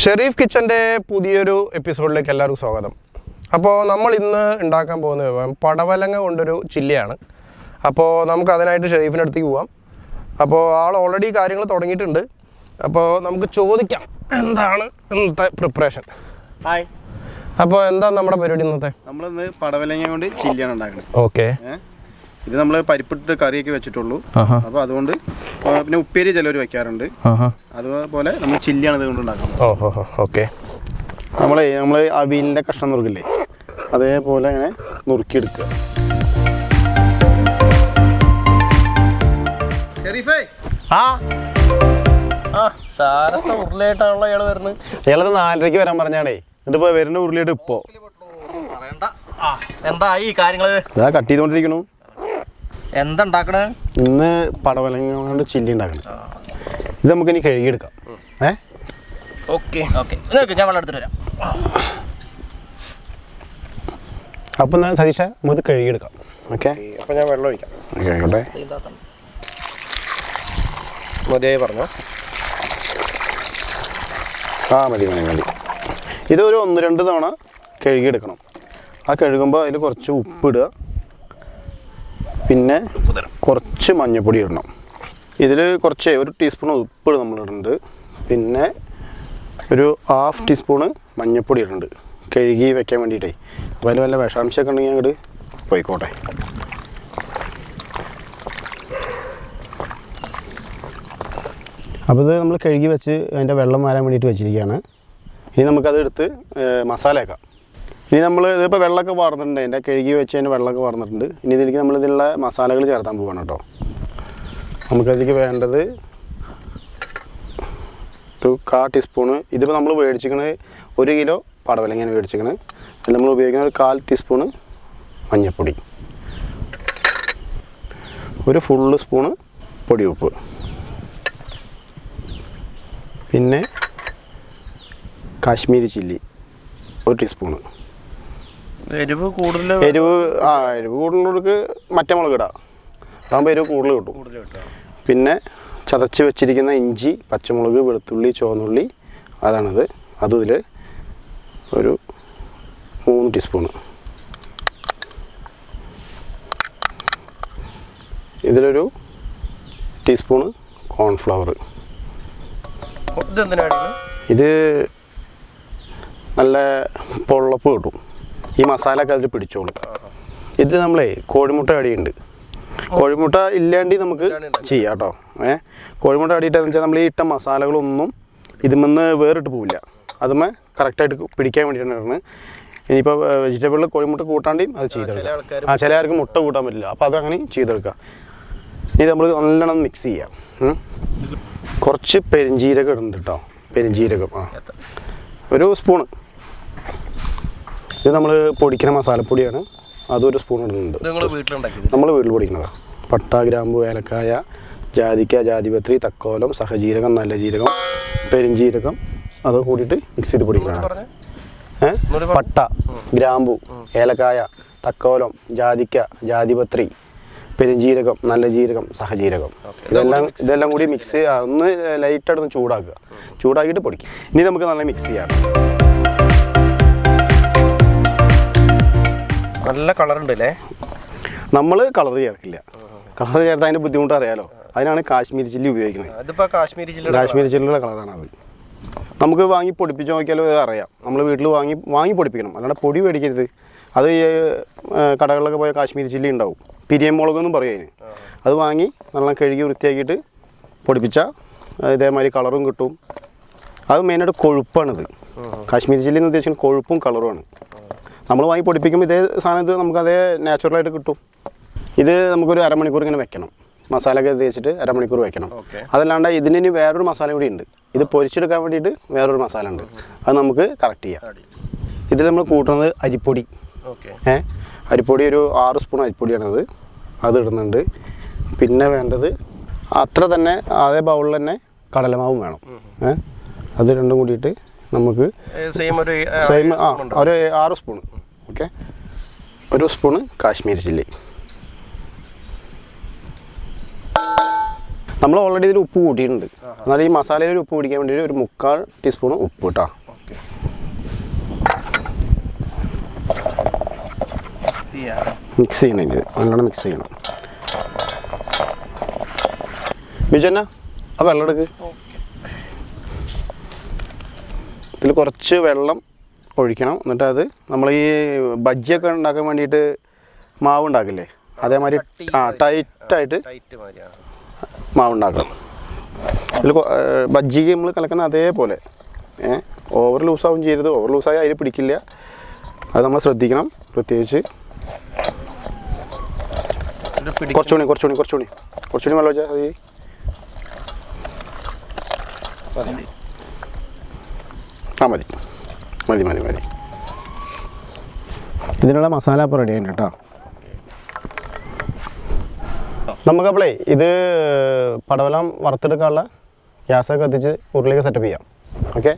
ഷെരീഫ് കിച്ചൻ്റെ പുതിയൊരു എപ്പിസോഡിലേക്ക് എല്ലാവർക്കും സ്വാഗതം. അപ്പോൾ നമ്മൾ ഇന്ന് ഉണ്ടാക്കാൻ പോകുന്ന വിഭവം പടവലങ്ങ കൊണ്ടൊരു ചില്ലിയാണ്. അപ്പോൾ നമുക്ക് അതിനായിട്ട് ഷെരീഫിൻ്റെ അടുത്തേക്ക് പോവാം. അപ്പോൾ ആൾ ഓൾറെഡി കാര്യങ്ങൾ തുടങ്ങിയിട്ടുണ്ട്. അപ്പോൾ നമുക്ക് ചോദിക്കാം എന്താണ് ഇന്നത്തെ പ്രിപ്പറേഷൻ. ഹായ്. അപ്പോൾ എന്താ നമ്മുടെ പരിപാടി ഇന്നത്തെ? നമ്മളിന്ന് പടവലങ്ങ കൊണ്ട് ചില്ലിയാണ് ഉണ്ടാക്കുന്നത്. ഓക്കെ. ഇത് നമ്മൾ പരിപ്പിട്ട് കറിയൊക്കെ വെച്ചിട്ടുള്ളൂ. അപ്പോൾ അതുകൊണ്ട് പിന്നെ ഉപ്പേരി ചിലവർ വെക്കാറുണ്ട്. അതുപോലെ നമ്മൾ ചില്ലിയാണ് ഇത് കൊണ്ട് ഉണ്ടാക്കുന്നത്. ഓഹോ, ഓക്കെ. നമ്മൾ അവിയലിൻ്റെ കഷ്ണം നുറുക്കില്ലേ, അതേപോലെ ഇങ്ങനെ നുറുക്കിയെടുക്കുക. ഷെരീഫേ, ഉരുളയായിട്ടാണല്ലോ ഇയാൾ വരുന്നത്. ഇയാളത് 4:30 വരാൻ പറഞ്ഞാണേ. എന്നിട്ട് ഇപ്പോൾ വരുന്ന ഉരുളിയായിട്ട് ഇപ്പോൾ എന്താ ഈ കാര്യങ്ങള് ഇതാ കട്ട് ചെയ്തുകൊണ്ടിരിക്കണു. എന്താ ഉണ്ടാക്കണേ? ഇന്ന് പടവലങ്ങ കൊണ്ട് ചില്ലി ഉണ്ടാക്കണം. ഇത് നമുക്കിനി കഴുകിയെടുക്കാം. ഓക്കെ ഓക്കെ, ഞാൻ വെള്ളം എടുത്തിട്ട് വരാം. അപ്പം എന്നാൽ സതീഷ നമുക്ക് കഴുകിയെടുക്കാം. ഓക്കെ, അപ്പോൾ ഞാൻ വെള്ളം ഒഴിക്കാം. ആയിക്കോട്ടെ, മതിയായി പറഞ്ഞോ. മതി മതി മതി. ഇതൊരു 1-2 തവണ കഴുകിയെടുക്കണം. ആ കഴുകുമ്പോൾ അതിൽ കുറച്ച് ഉപ്പിടുക, പിന്നെ കുറച്ച് മഞ്ഞൾപ്പൊടി ഇടണം. ഇതിൽ കുറച്ച് 1 ടീസ്പൂൺ ഉപ്പ് നമ്മളിടുന്നുണ്ട്, പിന്നെ ഒരു 1/2 ടീസ്പൂണ് മഞ്ഞൾപ്പൊടി ഇടുന്നുണ്ട് കഴുകി വെക്കാൻ വേണ്ടിയിട്ടേ. അപ്പോൾ അതിൽ വല്ല വിഷാംശമൊക്കെ ഉണ്ടെങ്കിൽ അങ്ങോട്ട് പോയിക്കോട്ടെ. അപ്പോൾ ഇത് നമ്മൾ കഴുകി വെച്ച് അതിൻ്റെ വെള്ളം മാറാൻ വേണ്ടിയിട്ട് വെച്ചിരിക്കുകയാണ്. ഇനി നമുക്കത് എടുത്ത് മസാല ആക്കാം. ഇനി നമ്മൾ ഇതിപ്പോൾ വെള്ളമൊക്കെ വാർന്നിട്ടുണ്ട്, അതിൻ്റെ കഴുകി വെച്ച് അതിൻ്റെ വെള്ളമൊക്കെ വാർന്നിട്ടുണ്ട്. ഇനി ഇതിലേക്ക് നമ്മളിതിലുള്ള മസാലകൾ ചേർത്താൻ പോവാണ് കേട്ടോ. നമുക്കതിലേക്ക് വേണ്ടത് ഒരു 1/4 ടീസ്പൂണ്. ഇതിപ്പോൾ നമ്മൾ മേടിച്ചിരിക്കണത് 1 കിലോ പടവലങ്ങയാണ് മേടിച്ചിരിക്കണത്. അതിൽ നമ്മൾ ഉപയോഗിക്കുന്നത് 1/4 ടീസ്പൂണ് മഞ്ഞൾപ്പൊടി, ഒരു ഫുള്ള് സ്പൂണ് പൊടിയുപ്പ്, പിന്നെ കാശ്മീരി ചില്ലി 1 ടീസ്പൂണ്. എരിവ് കൂടുതൽ കൂടുതലുള്ളവർക്ക് മറ്റേ മുളക് ഇടാം, അതാകുമ്പോൾ എരിവ് കൂടുതൽ കിട്ടും. പിന്നെ ചതച്ച് വെച്ചിരിക്കുന്ന ഇഞ്ചി, പച്ചമുളക്, വെളുത്തുള്ളി, ചുവന്നുള്ളി, അതാണത്. അതും ഇതിൽ ഒരു 3 ടീസ്പൂണ്. ഇതിലൊരു ടീസ്പൂണ് കോൺഫ്ലവർ. ഇത് നല്ല പൊള്ളപ്പ് കിട്ടും, ഈ മസാല ഒക്കെ അതിൽ പിടിച്ചോളും. ഇത് നമ്മളെ കോഴിമുട്ട അടിയുണ്ട്. കോഴിമുട്ട ഇല്ലാണ്ട് നമുക്ക് ചെയ്യാം കേട്ടോ. കോഴിമുട്ട അടിയിട്ടെന്ന് വെച്ചാൽ നമ്മൾ ഈ ഇട്ട മസാലകളൊന്നും ഇതിമെന്ന് വേറിട്ട് പോവില്ല, അതുമേ കറക്റ്റായിട്ട് പിടിക്കാൻ വേണ്ടിയിട്ടാണ്. ഇനിയിപ്പോൾ വെജിറ്റബിളിൽ കോഴിമുട്ട കൂട്ടാണ്ടിയും അത് ചെയ്തെടുക്കാം. ചില ആർക്കും മുട്ട കൂട്ടാൻ പറ്റില്ല, അപ്പോൾ അതങ്ങനെ ചെയ്തെടുക്കാം. ഇനി നമ്മൾ നല്ലോണം മിക്സ് ചെയ്യാം. കുറച്ച് പെരിഞ്ജീരകം ഇടുന്നുണ്ട് കേട്ടോ, പെരിഞ്ജീരകം ഒരു സ്പൂണ്. ഇത് നമ്മൾ പൊടിക്കുന്ന മസാലപ്പൊടിയാണ്, അതൊരു സ്പൂൺ ഇടുന്നുണ്ട്. നമ്മൾ വീട്ടിൽ പൊടിക്കുന്നതാണ്. പട്ട, ഗ്രാമ്പു, ഏലക്കായ, ജാതിക്ക, ജാതിപത്രി, തക്കോലം, സഹജീരകം, നല്ല ജീരകം, പെരിഞ്ജീരകം, അത് കൂടിയിട്ട് മിക്സ് ചെയ്ത് പൊടിക്കുന്നതാണ്. പട്ട, ഗ്രാമ്പു, ഏലക്കായ, തക്കോലം, ജാതിക്ക, ജാതിപത്രി, പെരിഞ്ജീരകം, നല്ല ജീരകം, സഹജീരകം, ഇതെല്ലാം കൂടി മിക്സ് ഒന്ന് ലൈറ്റായിട്ടൊന്ന് ചൂടാക്കുക. ചൂടാക്കിയിട്ട് പൊടിക്കും. ഇനി നമുക്ക് നല്ല മിക്സ് ചെയ്യാം. നല്ല കളറുണ്ട് അല്ലേ? നമ്മൾ കളർ ചേർക്കില്ല. കളർ ചേർത്താൽ അതിൻ്റെ ബുദ്ധിമുട്ട് അറിയാലോ, അതിനാണ് കാശ്മീരി ചില്ലി ഉപയോഗിക്കുന്നത്. കാശ്മീരി ചില്ലിയുടെ കളറാണ് അത്. നമുക്ക് വാങ്ങി പൊടിപ്പിച്ച് നോക്കിയാലും അത് അറിയാം. നമ്മൾ വീട്ടിൽ വാങ്ങി പൊടിപ്പിക്കണം, അല്ലാണ്ട് പൊടി മേടിക്കരുത്. അത് ഈ കടകളിലൊക്കെ പോയ കാശ്മീരി ചില്ലി ഉണ്ടാവും, പിരിയം മുളകെന്നും പറയും അതിന്. അത് വാങ്ങി നല്ല കഴുകി വൃത്തിയാക്കിയിട്ട് പൊടിപ്പിച്ചാൽ ഇതേമാതിരി കളറും കിട്ടും. അത് മെയിനായിട്ട് കൊഴുപ്പാണിത്. കാശ്മീരി ചില്ലി എന്ന് ഉദ്ദേശിക്കുന്നത് കൊഴുപ്പും കളറുമാണ്. നമ്മൾ വാങ്ങി പൊടിപ്പിക്കുമ്പോൾ ഇതേ സാധനത്ത് നമുക്കതേ നാച്ചുറലായിട്ട് കിട്ടും. ഇത് നമുക്കൊരു 1/2 മണിക്കൂർ ഇങ്ങനെ വെക്കണം, മസാലയൊക്കെ തേച്ചിട്ട് 1/2 മണിക്കൂർ വെക്കണം. അതല്ലാണ്ട് ഇതിന് വേറൊരു മസാല കൂടി ഉണ്ട്. ഇത് പൊരിച്ചെടുക്കാൻ വേണ്ടിയിട്ട് വേറൊരു മസാല ഉണ്ട്, അത് നമുക്ക് കറക്റ്റ് ചെയ്യാം. ഇതിൽ നമ്മൾ കൂട്ടുന്നത് അരിപ്പൊടി. അരിപ്പൊടി ഒരു 6 സ്പൂൺ അരിപ്പൊടിയാണത്, അത് ഇടുന്നുണ്ട്. പിന്നെ വേണ്ടത് അത്ര തന്നെ അതേ ബൗളിൽ തന്നെ കടലമാവും വേണം. അത് രണ്ടും കൂടിയിട്ട് നമുക്ക് സെയിം ഒരു 6 spoon. Okay, 1 spoon Kashmiri chilli. നമ്മൾ ഓൾറെഡി ഇതിൽ ഉപ്പ് കൂട്ടിയിട്ടുണ്ട്. എന്നാൽ ഈ മസാലയിൽ ഉപ്പ് പിടിക്കാൻ വേണ്ടി ഒരു 3/4 ടീസ്പൂൺ ഉപ്പ് കേട്ടോ. മിക്സ് ചെയ്യണം, ഇത് നല്ലോണം മിക്സ് ചെയ്യണം. ബിജന്ന ആ വെള്ളം എടുക്ക്. ഇതിൽ കുറച്ച് വെള്ളം ഒഴിക്കണം. എന്നിട്ട് അത് നമ്മൾ ഈ ബജ്ജിയൊക്കെ ഉണ്ടാക്കാൻ വേണ്ടിയിട്ട് മാവ് ഉണ്ടാക്കില്ലേ, അതേമാതിരി ടൈറ്റായിട്ട് മാവ് ഉണ്ടാക്കണം. ഇതിൽ ബജ്ജിക്ക് നമ്മൾ കലക്കുന്ന അതേപോലെ ഓവർ ലൂസാവും ചെയ്യരുത്. ഓവർ ലൂസായി അതിൽ പിടിക്കില്ല, അത് നമ്മൾ ശ്രദ്ധിക്കണം. പ്രത്യേകിച്ച് കുറച്ചുകൂടി വെള്ളം ഒഴിച്ചാൽ മതി. ഇതിനുള്ള മസാല അപ്പോൾ റെഡി ആയിട്ട് കേട്ടോ. നമുക്കപ്പോളേ ഇത് പടവലം വറുത്തെടുക്കാനുള്ള ഗ്യാസൊക്കെ കത്തിച്ച് ഉരുളിയൊക്കെ സെറ്റപ്പ് ചെയ്യാം. ഓക്കെ,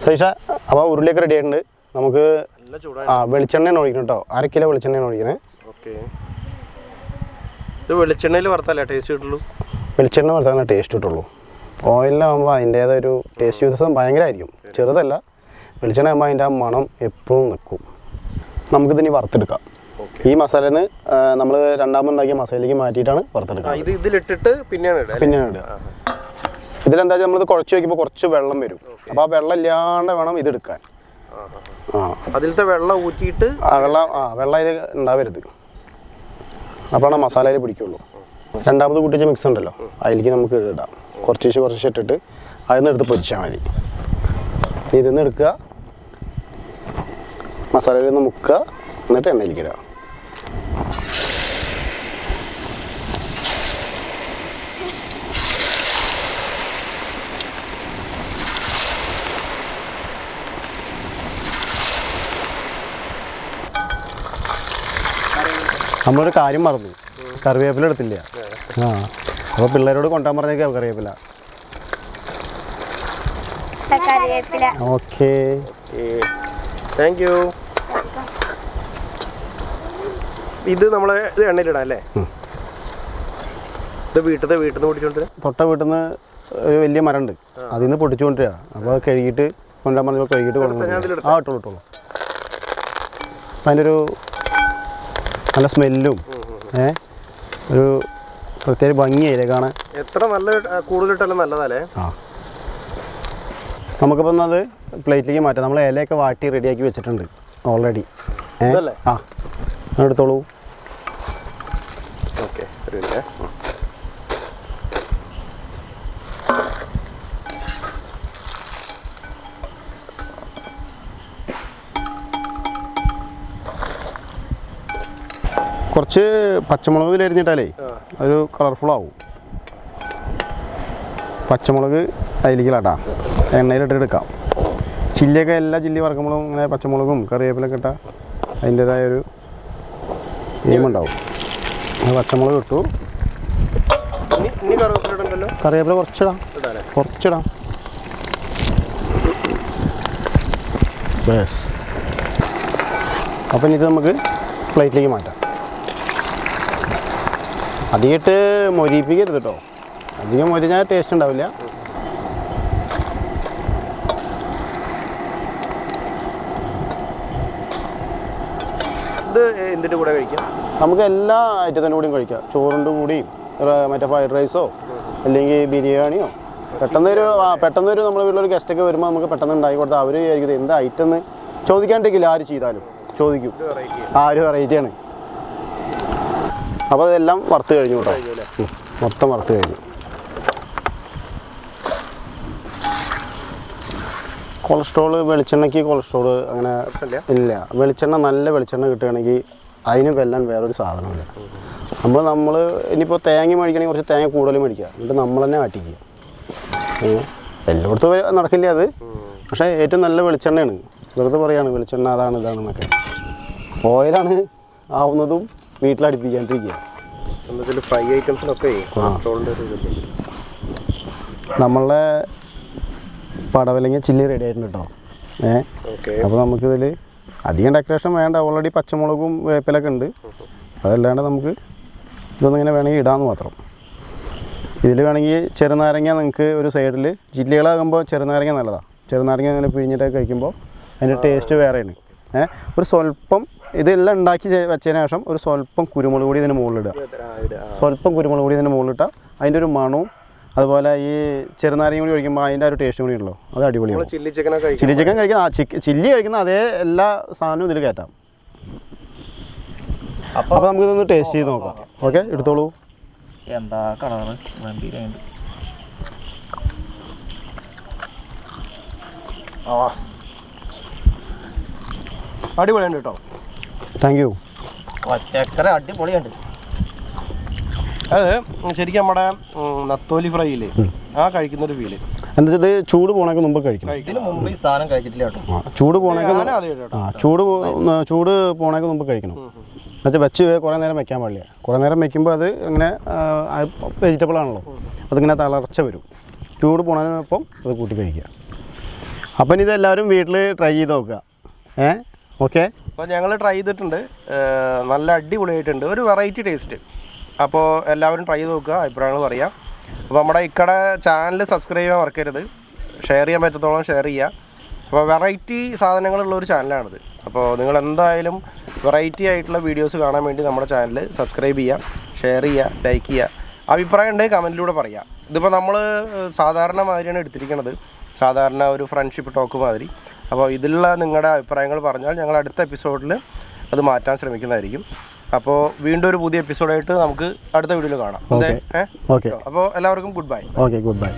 സൈഷ അപ്പോൾ ഉരുളിയൊക്കെ റെഡി ആയിട്ടുണ്ട്. നമുക്ക് വെളിച്ചെണ്ണയാണ് ഒഴിക്കണം കേട്ടോ. 1/2 കിലോ വെളിച്ചെണ്ണയാണ് ഒഴിക്കണേ. ഓക്കെ, ഇത് വെളിച്ചെണ്ണയിൽ വറുത്താലേ ടേസ്റ്റ് കിട്ടുള്ളൂ. വെളിച്ചെണ്ണ വറുത്താലേ ടേസ്റ്റ് കിട്ടുള്ളൂ. ഓയിലാകുമ്പോൾ അതിൻ്റേതൊരു ടേസ്റ്റ് വ്യത്യാസം ഭയങ്കരമായിരിക്കും. ചെറുതല്ല, വെളിച്ചെണ്ണ ആകുമ്പോൾ അതിൻ്റെ ആ മണം എപ്പോഴും നിൽക്കും. നമുക്കിതിനി വറുത്തെടുക്കാം. ഈ മസാലയിൽ നിന്ന് നമ്മൾ രണ്ടാമതുണ്ടാക്കിയ മസാലയിലേക്ക് മാറ്റിയിട്ടാണ് വറുത്തെടുക്കുക. ഇത് ഇതിലിട്ടിട്ട് പിന്നെയാണ് ഇടുക. ഇതിലെന്താ വെച്ചാൽ നമ്മളിത് കുഴച്ച് വയ്ക്കുമ്പോൾ കുറച്ച് വെള്ളം വരും. അപ്പോൾ ആ വെള്ളം ഇല്ലാണ്ട് വേണം ഇതെടുക്കാൻ. അതിലത്തെ വെള്ളം ഊറ്റിയിട്ട് വെള്ളം ഇത് ഉണ്ടാവരുത്, അപ്പോഴാണ് മസാലയിൽ പിടിക്കുള്ളൂ. രണ്ടാമത് കൂട്ടിച്ച മിക്സ് ഉണ്ടല്ലോ, അതിലേക്ക് നമുക്ക് ഇടാം. കുറച്ച് ഇട്ടിട്ട് അതിൽ നിന്ന് എടുത്ത് പൊരിച്ചാൽ മതി. ഇതിൽ നിന്ന് എടുക്കുക, മസാലയിൽ നിന്ന് മുക്കുക, എന്നിട്ട് എണ്ണയിലേക്ക് ഇടുക. നമ്മളൊരു കാര്യം മറന്നു, കറിവേപ്പില എടുത്തില്ല. അപ്പോൾ പിള്ളേരോട് കൊണ്ടാൻ പറഞ്ഞേക്കാം കറിവേപ്പില. Okay, thank you. ഇത് നമ്മൾ ഇത് എണ്ണയിലിടാം അല്ലേ? ഇത് വീട്ടിൽ നിന്ന് പൊട്ടിച്ചോണ്ട് തൊട്ട വീട്ടിൽ നിന്ന് ഒരു വലിയ മരം ഉണ്ട്, അതിൽ നിന്ന് പൊട്ടിച്ചുകൊണ്ടിരിക്കുക. അപ്പോൾ അത് കഴുകിയിട്ട് കൊണ്ടാൻ പറഞ്ഞപ്പോൾ കഴുകിയിട്ട് കൊണ്ടുവന്നു. ഇട്ടോളൂ. അപ്പം അതിൻ്റെ ഒരു നല്ല സ്മെല്ലും ഒരു പ്രത്യേക ഭംഗിയായില്ലേ കാണാൻ. എത്ര നല്ല കൂടുതലിട്ടാലും നല്ലതല്ലേ. നമുക്കിപ്പോൾ അത് പ്ലേറ്റിലേക്ക് മാറ്റാം. നമ്മൾ ഇലയൊക്കെ വാട്ടി റെഡിയാക്കി വെച്ചിട്ടുണ്ട് ഓൾറെഡി. എടുത്തോളൂ. ഓക്കെ, കുറച്ച് പച്ചമുളക് ഇതിലരിഞ്ഞിട്ടാലേ ഒരു കളർഫുൾ ആവും. പച്ചമുളക് അതിലേക്കിലാട്ടാ എണ്ണയിലിട്ട് എടുക്കാം. ചില്ലിയൊക്കെ എല്ലാ ചില്ലി വറക്കുമ്പോഴും ഇങ്ങനെ പച്ചമുളകും കറിവേപ്പിലൊക്കെ ഇട്ടാൽ അതിൻ്റേതായൊരു നിയമുണ്ടാവും. പച്ചമുളക് ഇട്ടു, കറിവേപ്പില കുറച്ചിടാം. ബസ്. അപ്പം ഇത് നമുക്ക് പ്ലേറ്റിലേക്ക് മാറ്റാം. അധികമായിട്ട് മൊരിപ്പിക്കരുത് കേട്ടോ, അധികം മൊരിഞ്ഞാൽ ടേസ്റ്റ് ഉണ്ടാവില്ല. ഇത് എന്തിൻ്റെ കൂടെ കഴിക്കാം? നമുക്ക് എല്ലാ ഐറ്റത്തിൻ്റെ കൂടെയും കഴിക്കാം. ചോറിൻ്റെ കൂടിയും മറ്റേ ഫ്രൈഡ് റൈസോ അല്ലെങ്കിൽ ബിരിയാണിയോ. പെട്ടെന്നൊരു നമ്മുടെ വീട്ടിലൊരു ഗസ്റ്റൊക്കെ വരുമ്പോൾ നമുക്ക് പെട്ടെന്ന് ഉണ്ടാക്കി കൊടുത്താൽ അവർ വിചാരിക്കുന്നത് എന്ത് ഐറ്റം എന്ന് ചോദിക്കാണ്ടിരിക്കില്ല. ആര് ചെയ്താലും ചോദിക്കും, ഒരു വെറൈറ്റിയാണ്. അപ്പോൾ അതെല്ലാം വറുത്ത് കഴിഞ്ഞു കേട്ടോ, മൊത്തം വറുത്ത് കഴിഞ്ഞു. വെളിച്ചെണ്ണയ്ക്ക് കൊളസ്ട്രോള് അങ്ങനെ ഇല്ല. വെളിച്ചെണ്ണ നല്ല വെളിച്ചെണ്ണ കിട്ടുകയാണെങ്കിൽ അതിന് വെല്ലാൻ വേറൊരു സാധനമില്ല. നമ്മൾ ഇനിയിപ്പോൾ തേങ്ങ മേടിക്കണമെങ്കിൽ കുറച്ച് തേങ്ങ കൂടുതൽ മേടിക്കുക, എന്നിട്ട് നമ്മൾ തന്നെ ആട്ടിക്കുക. എല്ലായിടത്തും നടക്കില്ല അത്, പക്ഷേ ഏറ്റവും നല്ല വെളിച്ചെണ്ണയാണ്. വെറുതെ പറയുകയാണ് വെളിച്ചെണ്ണ അതാണ് ഇതാണെന്നൊക്കെ. ഓയിലാണ് ആവുന്നതും വീട്ടിലടുപ്പിക്കാണ്ടിരിക്കുക. ഫ്രൈ ഐറ്റംസിനൊക്കെ നമ്മളുടെ പടവലങ്ങ ചില്ലി റെഡി ആയിട്ടുണ്ട് കേട്ടോ. ഓക്കെ. അപ്പോൾ നമുക്കിതിൽ അധികം ഡെക്കറേഷൻ വേണ്ട, ഓൾറെഡി പച്ചമുളകും വേപ്പിലൊക്കെ ഉണ്ട്. അതല്ലാണ്ട് നമുക്ക് ഇതൊന്നിങ്ങനെ വേണമെങ്കിൽ ഇടാമെന്ന് മാത്രം. ഇതിൽ വേണമെങ്കിൽ ചെറുനാരങ്ങ നിങ്ങൾക്ക് ഒരു സൈഡിൽ, ചില്ലികളാകുമ്പോൾ ചെറുനാരങ്ങ നല്ലതാണ്. ചെറുനാരങ്ങ ഇങ്ങനെ പിഴിഞ്ഞിട്ടൊക്കെ കഴിക്കുമ്പോൾ അതിൻ്റെ ടേസ്റ്റ് വേറെയാണ്. ഒരു സ്വല്പം ഇതെല്ലാം ഉണ്ടാക്കി വെച്ചതിന് ശേഷം ഒരു സ്വല്പം കുരുമുളക് പൊടി ഇതിന് മുകളിലിടുക. സ്വല്പം കുരുമുളക് പൊടി ഇതിന് മുകളിലിട്ടാൽ അതിൻ്റെ ഒരു മണവും അതുപോലെ ഈ ചെറുനാരങ്ങ കൂടി കഴിക്കുമ്പോൾ അതിൻ്റെ ഒരു ടേസ്റ്റ് കൂടി ഉള്ളൂ. അത് അടിപൊളിയാണ്. ചില്ലി ചിക്കൻ കഴിക്കുന്ന ചില്ലി കഴിക്കുന്ന അതേ എല്ലാ സാധനവും ഇതിൽ കയറ്റാം. അപ്പോൾ നമുക്കിതൊന്ന് ടേസ്റ്റ് ചെയ്ത് നോക്കാം. ഓക്കെ, എടുത്തോളൂ. എന്താ കളറ് വണ്ടിയിലുണ്ട്. അടിപൊളിയുണ്ട് കേട്ടോ. Thank you. പച്ചക്കറി അടിപൊളിയുണ്ട്. അത് ശരിക്കും നമ്മുടെ നത്തോലി ഫ്രൈയില്ലേ ആ കഴിക്കുന്നൊരു ഫീല്. എന്താ വെച്ചാൽ ഇത് ചൂട് പോണേക്ക് മുമ്പ് കഴിക്കണം. ഇതിന് മുമ്പ് ഈ സാധനം കഴിച്ചിട്ടില്ല കേട്ടോ. ചൂട് പോണേക്ക് ചൂട് പോണേക്ക് മുമ്പ് കഴിക്കണം. എന്നുവെച്ചാൽ വെച്ച് കുറേ നേരം വെക്കാൻ പാടില്ല. കുറേ നേരം വെക്കുമ്പോൾ അത് ഇങ്ങനെ വെജിറ്റബിൾ ആണല്ലോ, അതിങ്ങനെ തളർച്ച വരും. ചൂട് പോണതിനൊപ്പം അത് കൂട്ടി കഴിക്കുക. അപ്പം ഇതെല്ലാവരും വീട്ടിൽ ട്രൈ ചെയ്ത് നോക്കുക. ഓക്കെ. അപ്പോൾ ഞങ്ങൾ ട്രൈ ചെയ്തിട്ടുണ്ട്, നല്ല അടിപൊളിയായിട്ടുണ്ട്, ഒരു വെറൈറ്റി ടേസ്റ്റ്. അപ്പോൾ എല്ലാവരും ട്രൈ ചെയ്ത് നോക്കുക, അഭിപ്രായങ്ങൾ പറയാം. അപ്പോൾ നമ്മുടെ ഇക്കടെ ചാനൽ സബ്സ്ക്രൈബ് ചെയ്യാൻ മറക്കരുത്, ഷെയർ ചെയ്യാൻ പറ്റത്തോളം ഷെയർ ചെയ്യുക. അപ്പോൾ വെറൈറ്റി സാധനങ്ങളുള്ള ഒരു ചാനലാണിത്. അപ്പോൾ നിങ്ങൾ എന്തായാലും വെറൈറ്റി ആയിട്ടുള്ള വീഡിയോസ് കാണാൻ വേണ്ടി നമ്മുടെ ചാനൽ സബ്സ്ക്രൈബ് ചെയ്യുക, ഷെയർ ചെയ്യുക, ലൈക്ക് ചെയ്യുക. അഭിപ്രായം ഉണ്ടെങ്കിൽ കമൻറ്റിലൂടെ പറയുക. ഇതിപ്പോൾ നമ്മൾ സാധാരണ മാതിരിയാണ് എടുത്തിരിക്കുന്നത്, സാധാരണ ഒരു ഫ്രണ്ട്ഷിപ്പ് ടോക്ക് മാതിരി. അപ്പോൾ ഇതിലുള്ള നിങ്ങളുടെ അഭിപ്രായങ്ങൾ പറഞ്ഞാൽ ഞങ്ങൾ അടുത്ത എപ്പിസോഡിൽ അത് മാറ്റാൻ ശ്രമിക്കുന്നതായിരിക്കും. അപ്പോൾ വീണ്ടും ഒരു പുതിയ എപ്പിസോഡായിട്ട് നമുക്ക് അടുത്ത വീഡിയോയിൽ കാണാം. ഓക്കെ. അപ്പോൾ എല്ലാവർക്കും good bye. Okay, good bye.